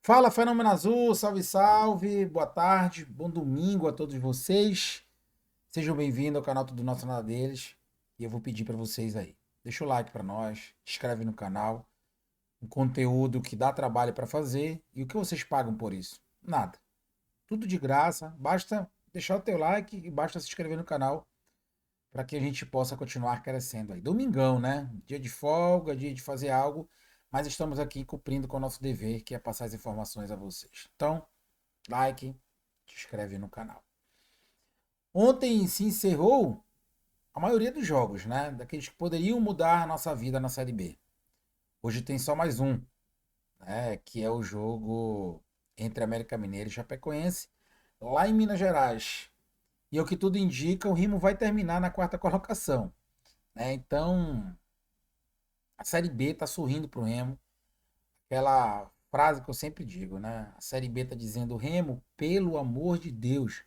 Fala, Fenômeno Azul, salve, salve, boa tarde, bom domingo a todos vocês. Sejam bem-vindos ao canal Tudo Nosso Nada Deles. E eu vou pedir para vocês aí, deixa o like para nós, inscreve no canal, um conteúdo que dá trabalho para fazer. E o que vocês pagam por isso? Nada. Tudo de graça, basta deixar o teu like e basta se inscrever no canal para que a gente possa continuar crescendo aí. Domingão, né? Dia de folga, dia de fazer algo, mas estamos aqui cumprindo com o nosso dever, que é passar as informações a vocês. Então, like, se inscreve no canal. Ontem se encerrou a maioria dos jogos, né? Daqueles que poderiam mudar a nossa vida na Série B. Hoje tem só mais um, né? Que é o jogo entre América Mineiro e Chapecoense, lá em Minas Gerais. E o que tudo indica, o Remo vai terminar na quarta colocação, né? Então, a Série B tá sorrindo pro Remo. Aquela frase que eu sempre digo, né? A Série B tá dizendo, Remo, pelo amor de Deus,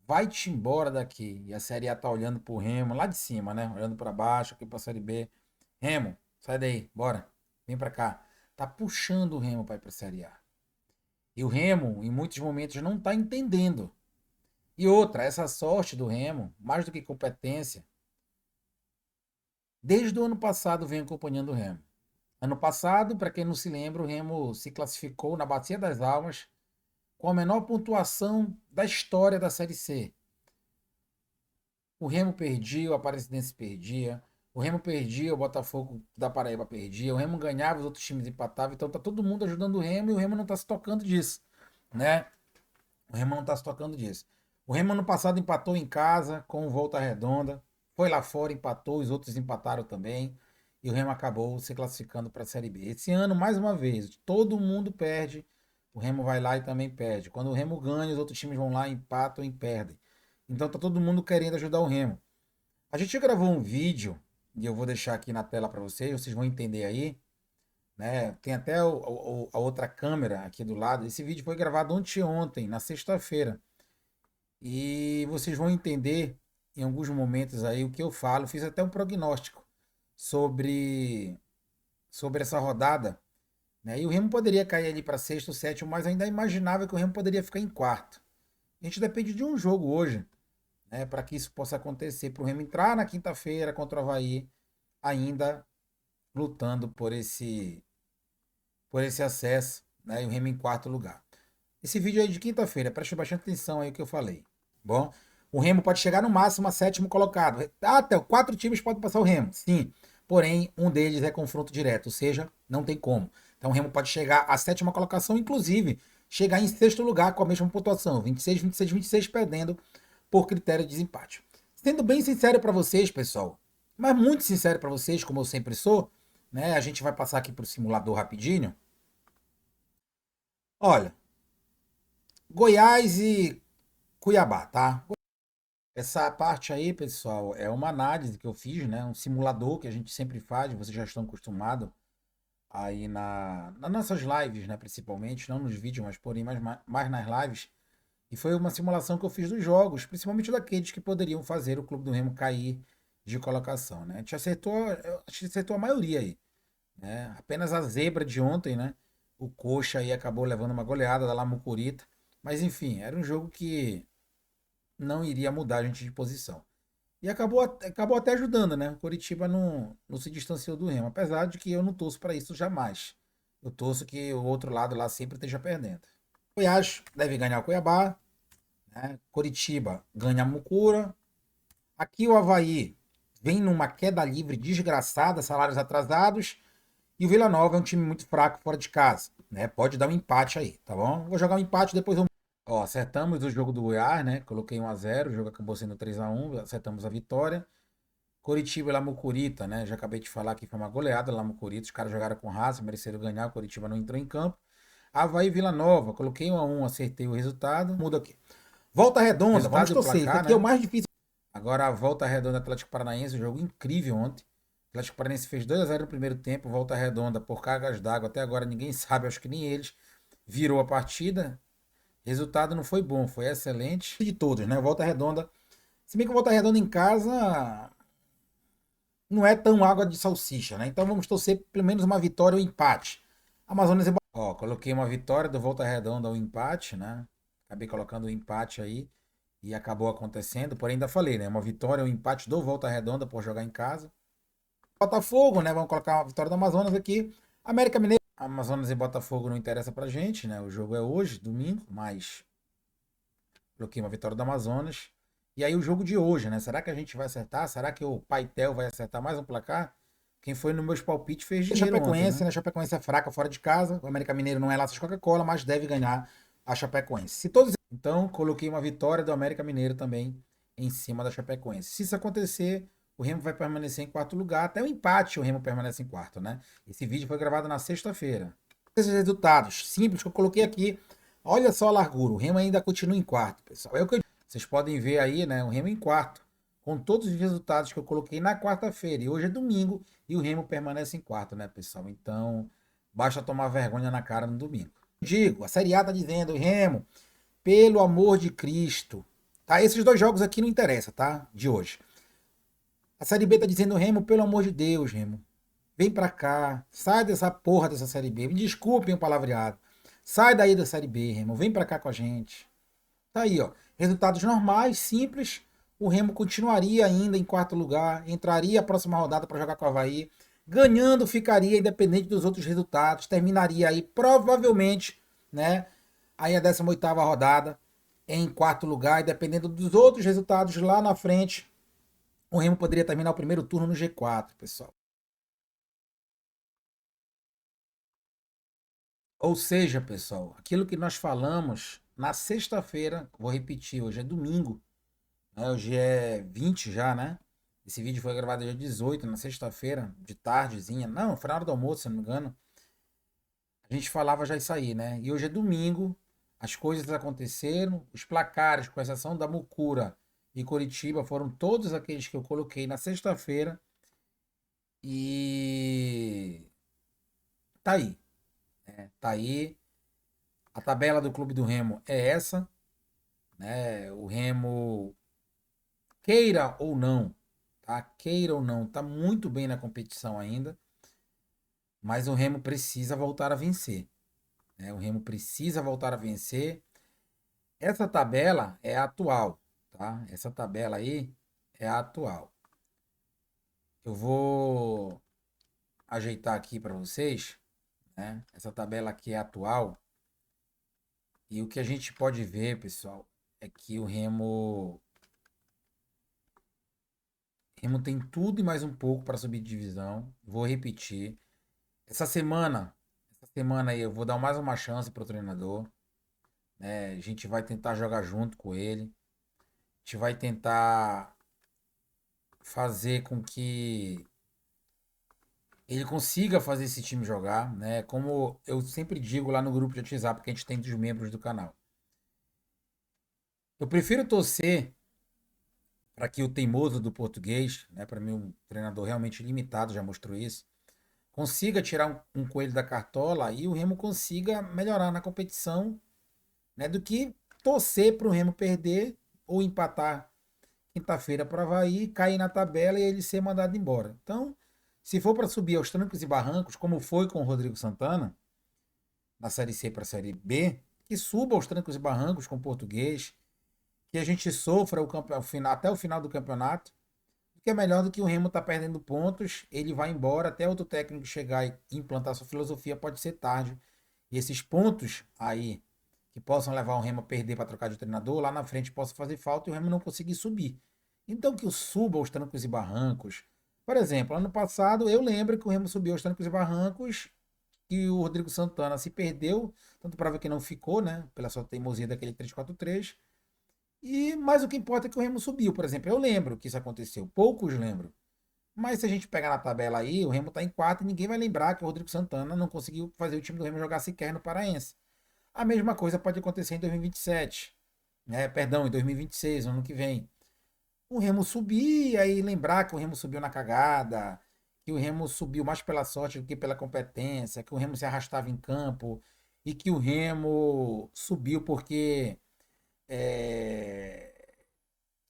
vai-te embora daqui. E a Série A tá olhando pro Remo, lá de cima, né? Olhando para baixo, aqui pra Série B. Remo, sai daí, bora. Vem pra cá. Tá puxando o Remo para ir pra Série A. E o Remo, em muitos momentos, não tá entendendo. E outra, essa sorte do Remo, mais do que competência, desde o ano passado vem acompanhando o Remo. Ano passado, para quem não se lembra, o Remo se classificou na Bacia das Almas com a menor pontuação da história da Série C. O Remo perdia, o Aparecidense perdia, o Remo perdia, o Botafogo da Paraíba perdia, o Remo ganhava, os outros times empatavam, então tá todo mundo ajudando o Remo e o Remo não tá se tocando disso, né? O Remo não tá se tocando disso. O Remo ano passado empatou em casa com o Volta Redonda, foi lá fora, empatou, os outros empataram também, e o Remo acabou se classificando para a Série B. Esse ano, mais uma vez, todo mundo perde, o Remo vai lá e também perde. Quando o Remo ganha, os outros times vão lá, empatam e perdem. Então tá todo mundo querendo ajudar o Remo. A gente gravou um vídeo, e eu vou deixar aqui na tela para vocês vão entender aí, né? Tem até a outra câmera aqui do lado. Esse vídeo foi gravado ontem, na sexta-feira. E vocês vão entender em alguns momentos aí o que eu falo. Fiz até um prognóstico sobre, sobre essa rodada, né? E o Remo poderia cair ali para sexto, sétimo, mas eu ainda imaginava que o Remo poderia ficar em quarto. A gente depende de um jogo hoje, né, para que isso possa acontecer. Para o Remo entrar na quinta-feira contra o Havaí, ainda lutando por esse acesso, né, e o Remo em quarto lugar. Esse vídeo aí de quinta-feira, preste bastante atenção aí o que eu falei. Bom, o Remo pode chegar no máximo a sétimo colocado. Até quatro times podem passar o Remo, sim. Porém, um deles é confronto direto, ou seja, não tem como. Então o Remo pode chegar à sétima colocação, inclusive chegar em sexto lugar com a mesma pontuação, 26, 26, 26, perdendo por critério de desempate. Sendo bem sincero para vocês, pessoal, mas muito sincero para vocês, como eu sempre sou, né? A gente vai passar aqui para o simulador rapidinho. Olha, Goiás e Cuiabá, tá? Essa parte aí, pessoal, é uma análise que eu fiz, né? Um simulador que a gente sempre faz, vocês já estão acostumados aí nas nossas lives, né? Principalmente, não nos vídeos, mas porém mais nas lives. E foi uma simulação que eu fiz dos jogos, principalmente daqueles que poderiam fazer o Clube do Remo cair de colocação, né? A gente acertou a maioria aí, né? Apenas a zebra de ontem, né? O Coxa aí acabou levando uma goleada da Lamucurita. Mas enfim, era um jogo que não iria mudar a gente de posição. E acabou até ajudando, né? O Coritiba não se distanciou do Remo, apesar de que eu não torço para isso jamais. Eu torço que o outro lado lá sempre esteja perdendo. Goiás deve ganhar o Cuiabá, né? Coritiba ganha a Mucura. Aqui o Havaí vem numa queda livre desgraçada, salários atrasados. E o Vila Nova é um time muito fraco fora de casa, né? Pode dar um empate aí, tá bom? Vou jogar um empate, depois eu... Ó, acertamos o jogo do Goiás, né? Coloquei 1-0, o jogo acabou sendo 3-1, acertamos a vitória. Coritiba e Lamucurita, né? Já acabei de falar que foi uma goleada Lamucurita, os caras jogaram com raça, mereceram ganhar, o Coritiba não entrou em campo. Havaí e Vila Nova, coloquei 1-1, acertei o resultado. Muda aqui. Volta Redonda, resultado vamos torcer, placar, isso aqui, né? É o mais difícil. Agora a Volta Redonda Atlético Paranaense, um jogo incrível ontem. O Atlético Paranaense fez 2-0 no primeiro tempo, Volta Redonda por cargas d'água, até agora ninguém sabe, acho que nem eles. Virou a partida, resultado não foi bom, foi excelente. De todos, né? Volta Redonda. Se bem que o Volta Redonda em casa não é tão água de salsicha, né? Então vamos torcer pelo menos uma vitória ou um empate. Amazonas e Ó, coloquei uma vitória do Volta Redonda ao empate, né? Acabei colocando o empate aí e acabou acontecendo. Porém, ainda falei, né? Uma vitória, um empate do Volta Redonda por jogar em casa. Botafogo, né? Vamos colocar uma vitória do Amazonas aqui. América Mineiro. Amazonas e Botafogo não interessa pra gente, né? O jogo é hoje, domingo, mas coloquei uma vitória do Amazonas. E aí o jogo de hoje, né? Será que a gente vai acertar? Será que o Paitel vai acertar mais um placar? Quem foi nos meus palpites fez dinheiro ontem, né? A Chapecoense é fraca fora de casa. O América Mineiro não é laços de Coca-Cola, mas deve ganhar a Chapecoense. Se todos... Então, coloquei uma vitória do América Mineiro também em cima da Chapecoense. Se isso acontecer, o Remo vai permanecer em quarto lugar. Até o empate o Remo permanece em quarto, né? Esse vídeo foi gravado na sexta-feira. Esses resultados simples que eu coloquei aqui. Olha só a largura. O Remo ainda continua em quarto, pessoal. É o que vocês podem ver aí, né? O Remo em quarto. Com todos os resultados que eu coloquei na quarta-feira. E hoje é domingo e o Remo permanece em quarto, né, pessoal? Então, basta tomar vergonha na cara no domingo. Digo, a Série A tá dizendo, Remo, pelo amor de Cristo. Tá? Esses dois jogos aqui não interessam, tá? De hoje. A Série B tá dizendo, Remo, pelo amor de Deus, Remo. Vem pra cá. Sai dessa porra dessa Série B. Me desculpem o palavreado. Sai daí da Série B, Remo. Vem pra cá com a gente. Tá aí, ó. Resultados normais, simples. O Remo continuaria ainda em quarto lugar. Entraria a próxima rodada para jogar com o Avaí. Ganhando, ficaria independente dos outros resultados. Terminaria aí, provavelmente, né? Aí a 18ª rodada em quarto lugar. E dependendo dos outros resultados lá na frente, o Remo poderia terminar o primeiro turno no G4, pessoal. Ou seja, pessoal, aquilo que nós falamos na sexta-feira, vou repetir, hoje é domingo, né? Hoje é 20 já, né? Esse vídeo foi gravado dia 18, na sexta-feira, de tardezinha. Não, foi na hora do almoço, se não me engano. A gente falava já isso aí, né? E hoje é domingo, as coisas aconteceram, os placares, com exceção da Mucura e Coritiba, foram todos aqueles que eu coloquei na sexta-feira. E tá aí, né? Tá aí. A tabela do Clube do Remo é essa, né? O Remo, queira ou não, tá? Queira ou não, tá muito bem na competição ainda, mas o Remo precisa voltar a vencer, né? O Remo precisa voltar a vencer. Essa tabela é a atual, tá? Essa tabela aí é a atual. Eu vou ajeitar aqui para vocês, né? Essa tabela aqui é atual e o que a gente pode ver, pessoal, é que o Remo tem tudo e mais um pouco para subir de divisão. Vou repetir. Essa semana aí eu vou dar mais uma chance pro treinador, né? A gente vai tentar jogar junto com ele. A gente vai tentar fazer com que ele consiga fazer esse time jogar, né? Como eu sempre digo lá no grupo de WhatsApp que a gente tem dos membros do canal. Eu prefiro torcer para que o teimoso do português, né? Para mim, um treinador realmente limitado, já mostrou isso, consiga tirar um coelho da cartola e o Remo consiga melhorar na competição, né? Do que torcer para o Remo perder ou empatar quinta-feira para o Avaí, cair na tabela e ele ser mandado embora. Então, se for para subir aos trancos e barrancos, como foi com o Rodrigo Santana, da Série C para a Série B, que suba aos trancos e barrancos com o português, que a gente sofra até o final do campeonato, que é melhor do que o Remo tá perdendo pontos, ele vai embora, até outro técnico chegar e implantar sua filosofia, pode ser tarde. E esses pontos aí, que possam levar o Remo a perder para trocar de treinador, lá na frente possa fazer falta e o Remo não conseguir subir. Então que o suba aos trancos e barrancos. Por exemplo, ano passado eu lembro que o Remo subiu aos trancos e barrancos e o Rodrigo Santana se perdeu, tanto prova que não ficou, né, pela sua teimosia daquele 3-4-3. Mas o que importa é que o Remo subiu, por exemplo. Eu lembro que isso aconteceu, poucos lembram. Mas se a gente pegar na tabela aí, o Remo está em 4 e ninguém vai lembrar que o Rodrigo Santana não conseguiu fazer o time do Remo jogar sequer no Paraense. A mesma coisa pode acontecer em 2027, né? Perdão, em 2026, ano que vem. O Remo subir e aí lembrar que o Remo subiu na cagada, que o Remo subiu mais pela sorte do que pela competência, que o Remo se arrastava em campo e que o Remo subiu porque é,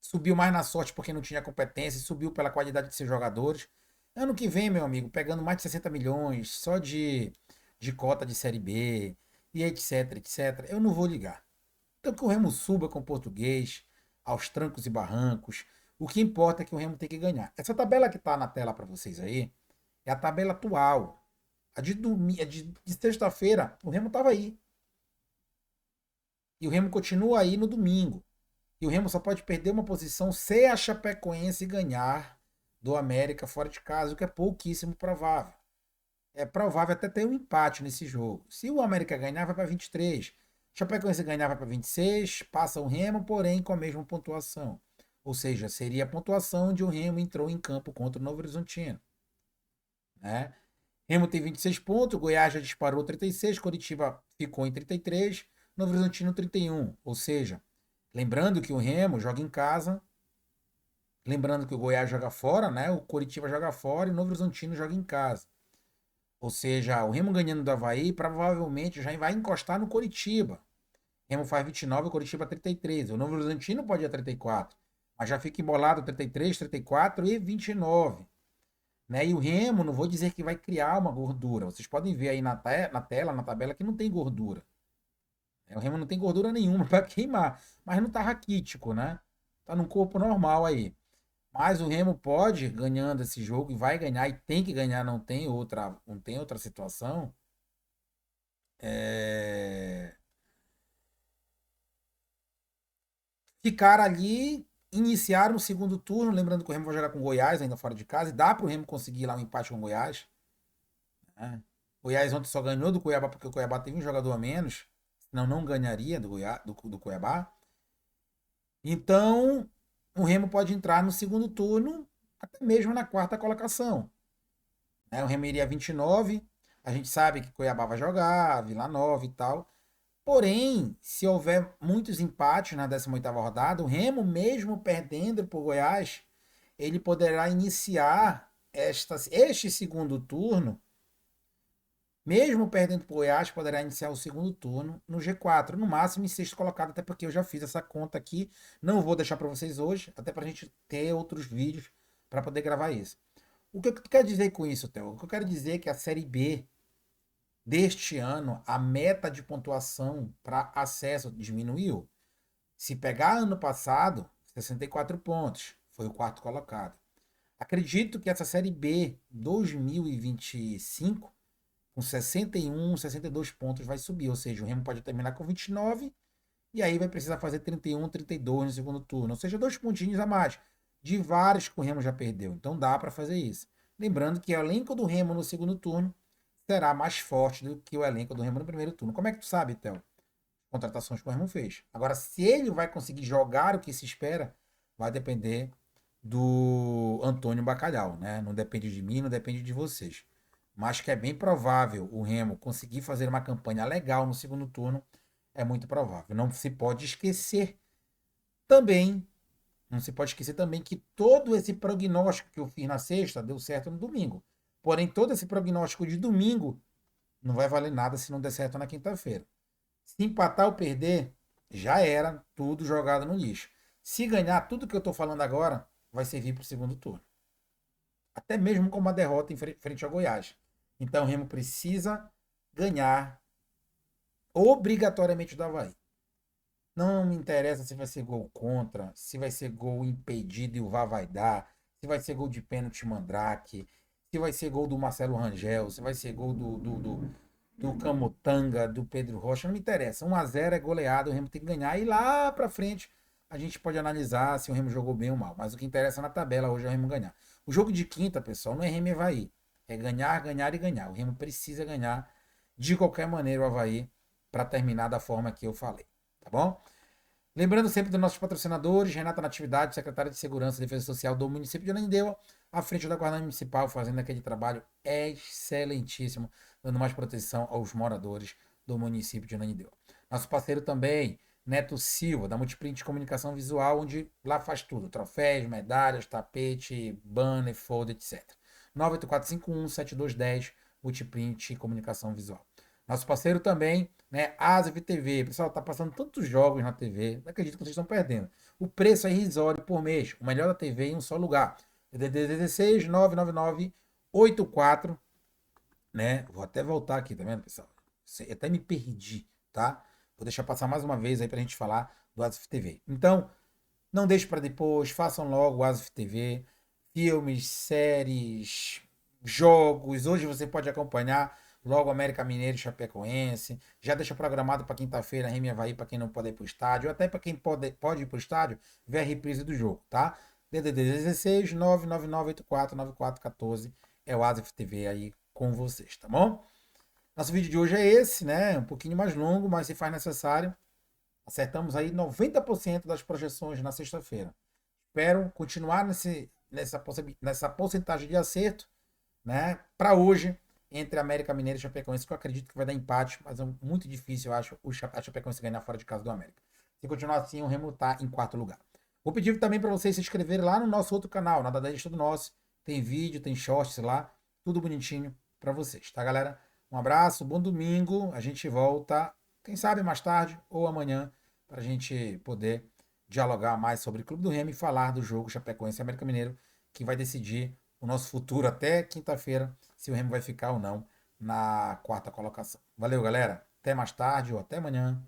subiu mais na sorte porque não tinha competência, subiu pela qualidade de seus jogadores. Ano que vem, meu amigo, pegando mais de 60 milhões, só de de cota de Série B, e etc, etc. Eu não vou ligar. Então que o Remo suba com o Português, aos trancos e barrancos. O que importa é que o Remo tem que ganhar. Essa tabela que está na tela para vocês aí é a tabela atual. A de sexta-feira, o Remo estava aí. E o Remo continua aí no domingo. E o Remo só pode perder uma posição se a Chapecoense ganhar do América fora de casa, o que é pouquíssimo provável. É provável até ter um empate nesse jogo. Se o América ganhar, vai para 23. Chapecoense ganhar, vai para 26. Passa o Remo, porém com a mesma pontuação. Ou seja, seria a pontuação onde o Remo entrou em campo contra o Novo Horizontino. Né? Remo tem 26 pontos, Goiás já disparou 36, Coritiba ficou em 33, Novo Horizontino 31. Ou seja, lembrando que o Remo joga em casa, lembrando que o Goiás joga fora, né? O Coritiba joga fora e o Novo Horizontino joga em casa. Ou seja, o Remo ganhando do Avaí provavelmente já vai encostar no Coritiba. O Remo faz 29, o Coritiba 33. O Novo Horizontino pode ir a 34. Mas já fica embolado 33, 34 e 29. Né? E o Remo, não vou dizer que vai criar uma gordura. Vocês podem ver aí na tela, na tabela, que não tem gordura. O Remo não tem gordura nenhuma para queimar. Mas não tá raquítico, né? Tá num corpo normal aí. Mas o Remo pode, ganhando esse jogo, e vai ganhar, e tem que ganhar, não tem outra situação. É... Ficar ali, iniciar no segundo turno, lembrando que o Remo vai jogar com o Goiás, ainda fora de casa, e dá para o Remo conseguir lá um empate com o Goiás. Né? O Goiás ontem só ganhou do Cuiabá porque o Cuiabá teve um jogador a menos, senão não ganharia do Cuiabá. Então, o Remo pode entrar no segundo turno, até mesmo na quarta colocação. Né? O Remo iria a 29, a gente sabe que Cuiabá vai jogar, Vila Nova e tal. Porém, se houver muitos empates na 18ª rodada, o Remo, mesmo perdendo por Goiás, ele poderá iniciar este segundo turno, mesmo perdendo por Goiás, poderá iniciar o segundo turno no G4, no máximo em sexto colocado, até porque eu já fiz essa conta aqui, não vou deixar para vocês hoje, até para a gente ter outros vídeos para poder gravar isso. O que eu quero dizer com isso, Theo? O que eu quero dizer é que a Série B deste ano, a meta de pontuação para acesso diminuiu. Se pegar ano passado, 64 pontos, foi o quarto colocado. Acredito que essa Série B 2025, com 61, 62 pontos, vai subir. Ou seja, o Remo pode terminar com 29 e aí vai precisar fazer 31, 32 no segundo turno. Ou seja, 2 pontinhos a mais de vários que o Remo já perdeu. Então dá para fazer isso. Lembrando que o elenco do Remo no segundo turno será mais forte do que o elenco do Remo no primeiro turno. Como é que tu sabe, Théo? Contratações que o Remo fez. Agora, se ele vai conseguir jogar o que se espera, vai depender do Antônio Bacalhau, né? Não depende de mim, não depende de vocês. Mas que é bem provável o Remo conseguir fazer uma campanha legal no segundo turno, é muito provável. Não se pode esquecer também, não se pode esquecer também que todo esse prognóstico que eu fiz na sexta deu certo no domingo. Porém, todo esse prognóstico de domingo não vai valer nada se não der certo na quinta-feira. Se empatar ou perder, já era tudo jogado no lixo. Se ganhar, tudo que eu estou falando agora vai servir para o segundo turno. Até mesmo com uma derrota em frente ao Goiás. Então o Remo precisa ganhar obrigatoriamente do Avaí. Não me interessa se vai ser gol contra, se vai ser gol impedido e o VAR vai dar, se vai ser gol de pênalti Mandrake, se vai ser gol do Marcelo Rangel, se vai ser gol do Camutanga, do Pedro Rocha, não me interessa. 1-0 é goleado, o Remo tem que ganhar. E lá pra frente a gente pode analisar se o Remo jogou bem ou mal. Mas o que interessa na tabela hoje é o Remo ganhar. O jogo de quinta, pessoal, não é Remo e Avaí. É ganhar, ganhar e ganhar. O Remo precisa ganhar de qualquer maneira o Avaí para terminar da forma que eu falei. Tá bom? Lembrando sempre dos nossos patrocinadores, Renata Natividade, secretária de Segurança e Defesa Social do município de Ananindeua, à frente da Guarda Municipal, fazendo aquele trabalho excelentíssimo, dando mais proteção aos moradores do município de Ananindeua. Nosso parceiro também, Neto Silva, da Multiprint Comunicação Visual, onde lá faz tudo, troféus, medalhas, tapete, banner, folder, etc. 984517210, Multiprint Comunicação Visual. Nosso parceiro também, né, Asaf TV. Pessoal, tá passando tantos jogos na TV, não acredito que vocês estão perdendo. O preço é irrisório por mês, o melhor da TV em um só lugar. DDD 16 999 84 né? Vou até voltar aqui, tá vendo, pessoal? Até me perdi, tá? Vou deixar passar mais uma vez aí pra gente falar do Asif TV. Então, não deixe para depois, façam logo o Asif TV, filmes, séries, jogos. Hoje você pode acompanhar logo América Mineiro e Chapecoense. Já deixa programado para quinta-feira, Remy e Avaí, para quem não pode ir para o estádio, até para quem pode ir para o estádio, ver a reprise do jogo, tá? DDD 16 999849414 é o Asif TV aí com vocês, tá bom? Nosso vídeo de hoje é esse, né? Um pouquinho mais longo, mas se faz necessário. Acertamos aí 90% das projeções na sexta-feira. Espero continuar nessa porcentagem de acerto, né? Para hoje, entre América Mineiro e Chapecoense, que eu acredito que vai dar empate, mas é muito difícil, eu acho, a Chapecoense ganhar fora de casa do América. Se continuar assim, o Remo tá em quarto lugar. Vou pedir também para vocês se inscreverem lá no nosso outro canal, Nada da Lista do Nosso. Tem vídeo, tem shorts lá, tudo bonitinho para vocês, tá, galera? Um abraço, bom domingo. A gente volta, quem sabe mais tarde ou amanhã, para a gente poder dialogar mais sobre o Clube do Remo e falar do jogo Chapecoense e América Mineiro, que vai decidir o nosso futuro até quinta-feira, se o Remo vai ficar ou não na quarta colocação. Valeu, galera. Até mais tarde ou até amanhã.